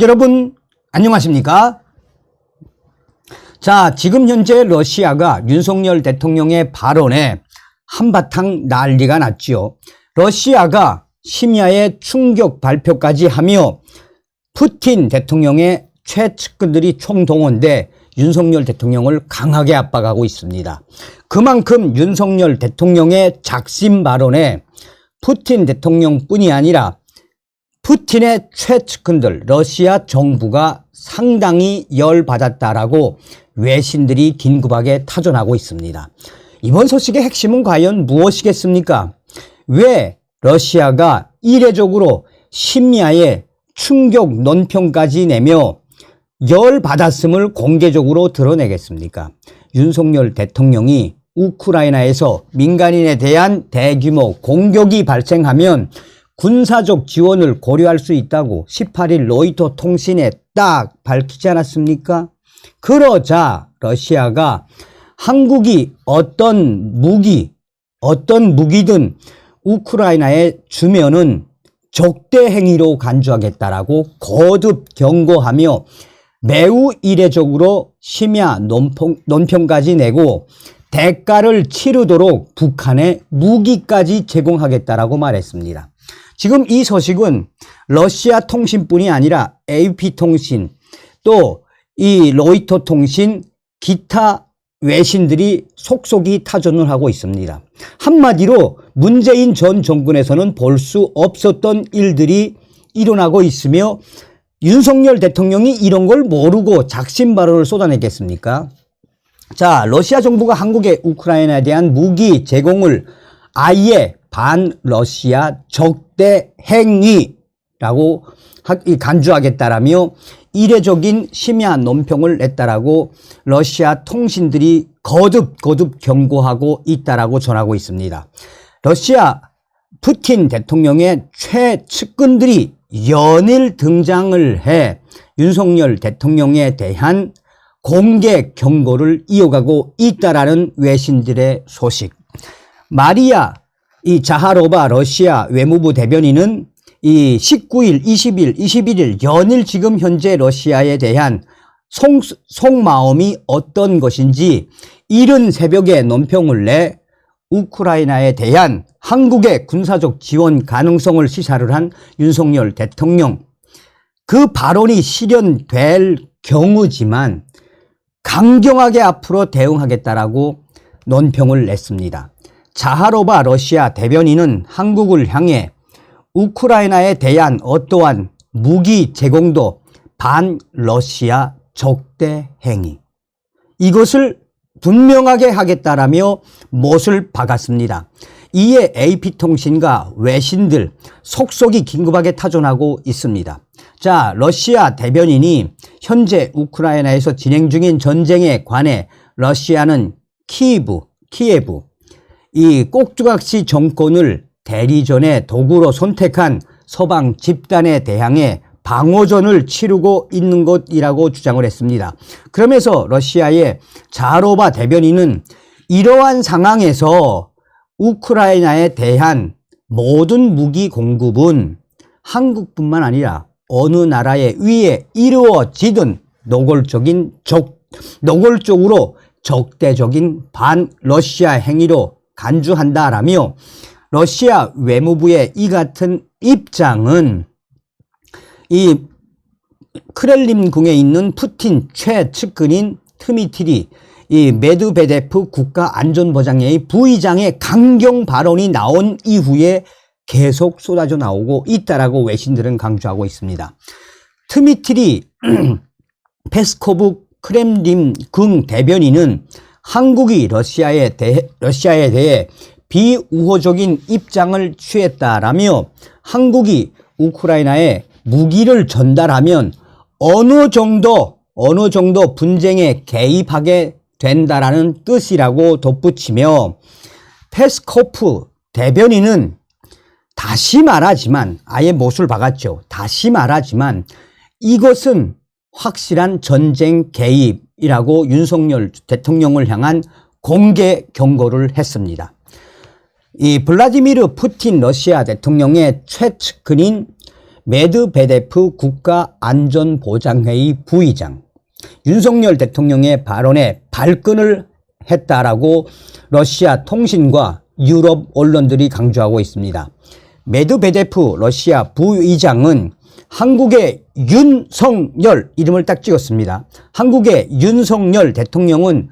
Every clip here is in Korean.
여러분 안녕하십니까? 자, 지금 현재 러시아가 윤석열 대통령의 발언에 한바탕 난리가 났지요. 러시아가 심야에 충격 발표까지 하며 푸틴 대통령의 최측근들이 총동원돼 윤석열 대통령을 강하게 압박하고 있습니다. 그만큼 윤석열 대통령의 작심 발언에 푸틴 대통령뿐이 아니라 푸틴의 최측근들, 러시아 정부가 상당히 열받았다라고 외신들이 긴급하게 타전하고 있습니다. 이번 소식의 핵심은 과연 무엇이겠습니까? 왜 러시아가 이례적으로 심야에 충격 논평까지 내며 열받았음을 공개적으로 드러내겠습니까? 윤석열 대통령이 우크라이나에서 민간인에 대한 대규모 공격이 발생하면 군사적 지원을 고려할 수 있다고 18일 로이터 통신에 딱 밝히지 않았습니까? 그러자 러시아가 한국이 어떤 무기든 우크라이나에 주면은 적대 행위로 간주하겠다라고 거듭 경고하며 매우 이례적으로 심야 논평까지 내고 대가를 치르도록 북한에 무기까지 제공하겠다라고 말했습니다. 지금 이 소식은 러시아 통신뿐이 아니라 AP통신 또 이 로이터 통신 기타 외신들이 속속이 타전을 하고 있습니다. 한마디로 문재인 전 정권에서는 볼 수 없었던 일들이 일어나고 있으며 윤석열 대통령이 이런 걸 모르고 작심 발언을 쏟아냈겠습니까? 자, 러시아 정부가 한국에 우크라이나에 대한 무기 제공을 아예 반러시아 적대 행위라고 간주하겠다라며 이례적인 심야 논평을 냈다라고 러시아 통신들이 거듭 경고하고 있다라고 전하고 있습니다. 러시아 푸틴 대통령의 최측근들이 연일 등장을 해 윤석열 대통령에 대한 공개 경고를 이어가고 있다라는 외신들의 소식. 마리아 자하로바 러시아 외무부 대변인은 이 19일, 20일, 21일 연일 지금 현재 러시아에 대한 속마음이 어떤 것인지 이른 새벽에 논평을 내 우크라이나에 대한 한국의 군사적 지원 가능성을 시사를 한 윤석열 대통령. 그 발언이 실현될 경우지만 강경하게 앞으로 대응하겠다라고 논평을 냈습니다. 자하로바 러시아 대변인은 한국을 향해 우크라이나에 대한 어떠한 무기 제공도 반러시아 적대 행위, 이것을 분명하게 하겠다라며 못을 박았습니다. 이에 AP통신과 외신들 속속이 긴급하게 타전하고 있습니다. 자, 러시아 대변인이 현재 우크라이나에서 진행 중인 전쟁에 관해 러시아는 키예브 이 꼭두각시 정권을 대리전의 도구로 선택한 서방 집단에 대항해 방어전을 치르고 있는 것이라고 주장을 했습니다. 그러면서 러시아의 자하로바 대변인은 이러한 상황에서 우크라이나에 대한 모든 무기 공급은 한국뿐만 아니라 어느 나라에 의해 이루어지든 노골적으로 적대적인 반러시아 행위로 간주한다라며 러시아 외무부의 이 같은 입장은 이 크렘린궁에 있는 푸틴 최측근인 드미트리 메드베데프 국가안전보장회의 부의장의 강경 발언이 나온 이후에 계속 쏟아져 나오고 있다라고 외신들은 강조하고 있습니다. 드미트리 페스코브 크렘린궁 대변인은 한국이 러시아에 대해 비우호적인 입장을 취했다라며 한국이 우크라이나에 무기를 전달하면 어느 정도 분쟁에 개입하게 된다라는 뜻이라고 덧붙이며 페스코프 대변인은 다시 말하지만 아예 못을 박았죠. 다시 말하지만 이것은 확실한 전쟁 개입이라고 윤석열 대통령을 향한 공개 경고를 했습니다. 이 블라디미르 푸틴 러시아 대통령의 최측근인 메드베데프 국가안전보장회의 부의장, 윤석열 대통령의 발언에 발끈을 했다라고 러시아 통신과 유럽 언론들이 강조하고 있습니다. 메드베데프 러시아 부의장은 한국의 윤석열 이름을 딱 찍었습니다. 한국의 윤석열 대통령은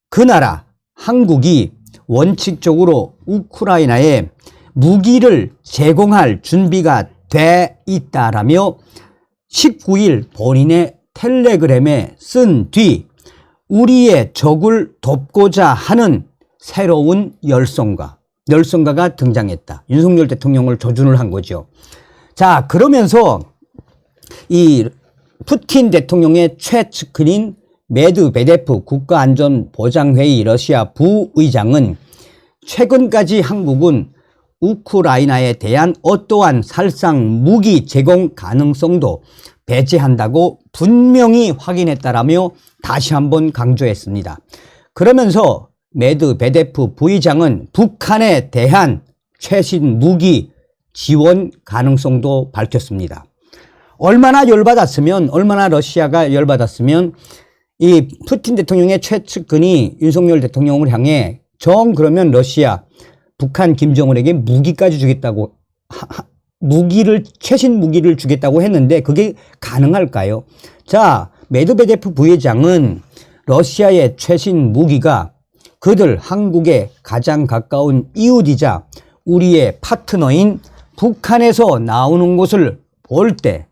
그 나라 한국이 원칙적으로 우크라이나에 무기를 제공할 준비가 돼 있다라며 19일 본인의 텔레그램에 쓴 뒤 우리의 적을 돕고자 하는 새로운 열성가가 등장했다. 윤석열 대통령을 조준을 한 거죠. 자, 그러면서 이 푸틴 대통령의 최측근인 메드베데프 국가안전보장회의 러시아 부의장은 최근까지 한국은 우크라이나에 대한 어떠한 살상 무기 제공 가능성도 배제한다고 분명히 확인했다라며 다시 한번 강조했습니다. 그러면서 메드베데프 부의장은 북한에 대한 최신 무기 지원 가능성도 밝혔습니다. 얼마나 러시아가 열받았으면 이 푸틴 대통령의 최측근이 윤석열 대통령을 향해 그러면 러시아, 북한 김정은에게 무기까지 주겠다고, 최신 무기를 주겠다고 했는데 그게 가능할까요? 자, 메드베데프 부회장은 러시아의 최신 무기가 그들 한국에 가장 가까운 이웃이자 우리의 파트너인 북한에서 나오는 것을 볼 때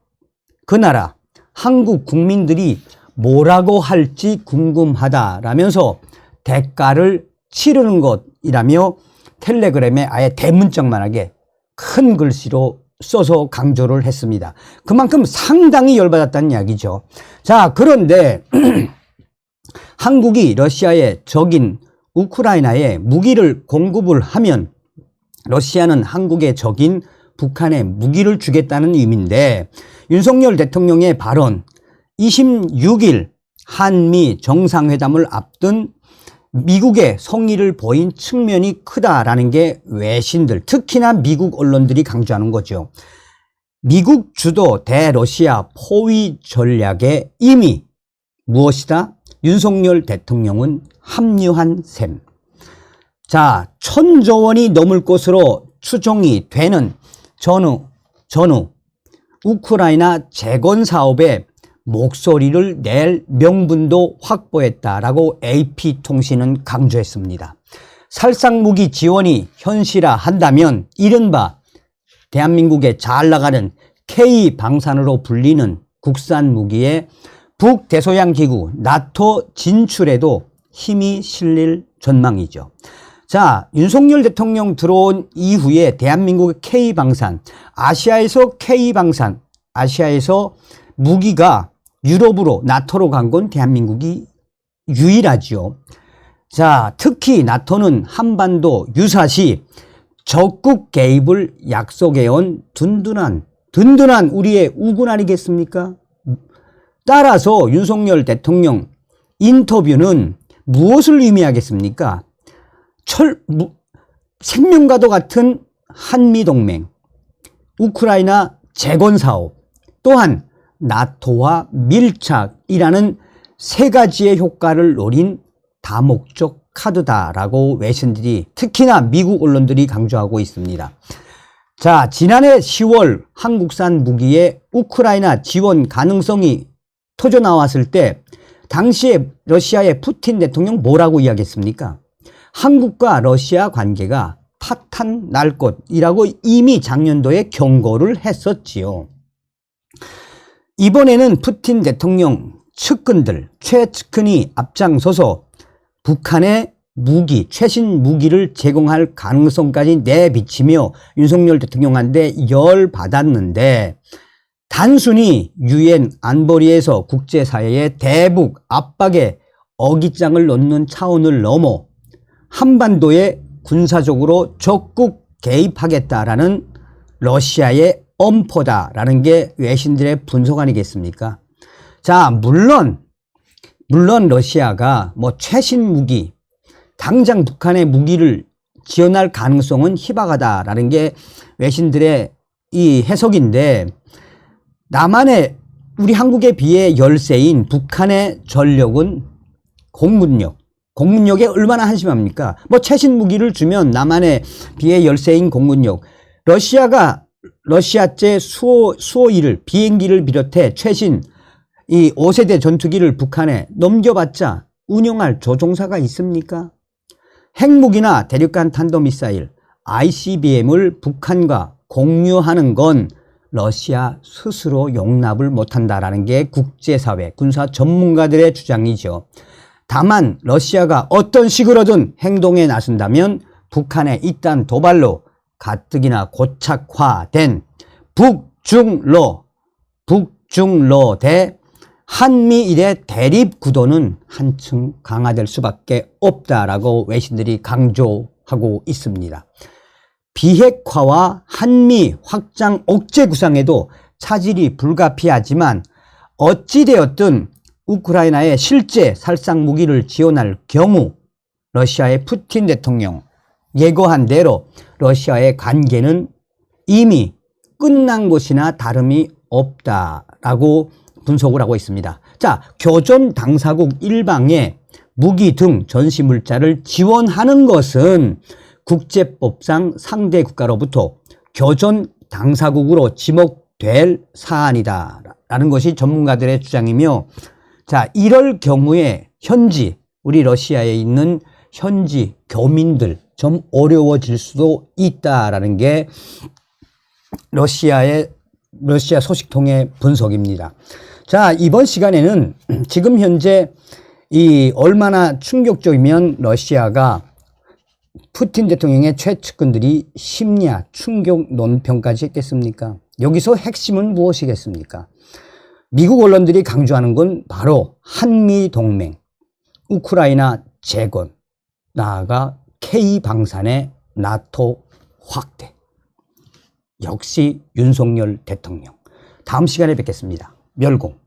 그 나라 한국 국민들이 뭐라고 할지 궁금하다라면서 대가를 치르는 것이라며 텔레그램에 아예 대문짝만하게 큰 글씨로 써서 강조를 했습니다. 그만큼 상당히 열받았다는 이야기죠. 자, 그런데 한국이 러시아의 적인 우크라이나에 무기를 공급을 하면 러시아는 한국의 적인 북한에 무기를 주겠다는 의미인데 윤석열 대통령의 발언 26일 한미 정상회담을 앞둔 미국의 성의를 보인 측면이 크다라는 게 외신들, 특히나 미국 언론들이 강조하는 거죠. 미국 주도 대러시아 포위 전략에 이미 무엇이다? 윤석열 대통령은 합류한 셈. 자, 1,000조 원이 넘을 것으로 추정이 되는 전후 우크라이나 재건 사업에 목소리를 낼 명분도 확보했다라고 AP통신은 강조했습니다. 살상무기 지원이 현실화한다면 이른바 대한민국에 잘 나가는 K방산으로 불리는 국산 무기의 북대서양기구 나토 진출에도 힘이 실릴 전망이죠. 자, 윤석열 대통령 들어온 이후에 대한민국의 K방산, 아시아에서 무기가 유럽으로 나토로 간 건 대한민국이 유일하죠. 자, 특히 나토는 한반도 유사시 적국 개입을 약속해온 든든한 우리의 우군 아니겠습니까? 따라서 윤석열 대통령 인터뷰는 무엇을 의미하겠습니까? 생명과도 같은 한미동맹, 우크라이나 재건사업, 또한 나토와 밀착이라는 세 가지의 효과를 노린 다목적 카드다라고 외신들이, 특히나 미국 언론들이 강조하고 있습니다. 자, 지난해 10월 한국산 무기의 우크라이나 지원 가능성이 터져 나왔을 때 당시에 러시아의 푸틴 대통령 뭐라고 이야기했습니까? 한국과 러시아 관계가 파탄 날 것이라고 이미 작년도에 경고를 했었지요. 이번에는 푸틴 대통령 측근들, 최측근이 앞장서서 북한에 최신 무기를 제공할 가능성까지 내비치며 윤석열 대통령한테 열받았는데, 단순히 유엔 안보리에서 국제사회의 대북 압박에 어깃장을 놓는 차원을 넘어 한반도에 군사적으로 적극 개입하겠다라는 러시아의 엄포다라는 게 외신들의 분석 아니겠습니까? 자, 물론 러시아가 최신 무기, 당장 북한의 무기를 지원할 가능성은 희박하다라는 게 외신들의 이 해석인데, 남한의 우리 한국에 비해 열세인 북한의 전력은 공군력에 얼마나 한심합니까? 뭐 최신 무기를 주면 남한에 비해 열세인 공군력. 러시아제 수호1 비행기를 비롯해 최신 이 5세대 전투기를 북한에 넘겨봤자 운영할 조종사가 있습니까? 핵무기나 대륙간 탄도미사일 ICBM을 북한과 공유하는 건 러시아 스스로 용납을 못한다라는 게 국제사회 군사 전문가들의 주장이죠. 다만 러시아가 어떤 식으로든 행동에 나선다면 북한의 이딴 도발로 가뜩이나 고착화된 북중러 대 한미일의 대립 구도는 한층 강화될 수밖에 없다라고 외신들이 강조하고 있습니다. 비핵화와 한미 확장 억제 구상에도 차질이 불가피하지만 어찌되었든 우크라이나에 실제 살상 무기를 지원할 경우 러시아의 푸틴 대통령 예고한 대로 러시아의 관계는 이미 끝난 것이나 다름이 없다라고 분석을 하고 있습니다. 자, 교전 당사국 일방에 무기 등 전시 물자를 지원하는 것은 국제법상 상대 국가로부터 교전 당사국으로 지목될 사안이다라는 것이 전문가들의 주장이며, 자, 이럴 경우에 우리 러시아에 있는 현지 교민들 좀 어려워질 수도 있다라는 게 러시아 소식통의 분석입니다. 자, 이번 시간에는 지금 현재 이 얼마나 충격적이면 러시아가 푸틴 대통령의 최측근들이 심야 충격 논평까지 했겠습니까? 여기서 핵심은 무엇이겠습니까? 미국 언론들이 강조하는 건 바로 한미동맹, 우크라이나 재건, 나아가 K방산의 나토 확대. 역시 윤석열 대통령. 다음 시간에 뵙겠습니다. 멸공.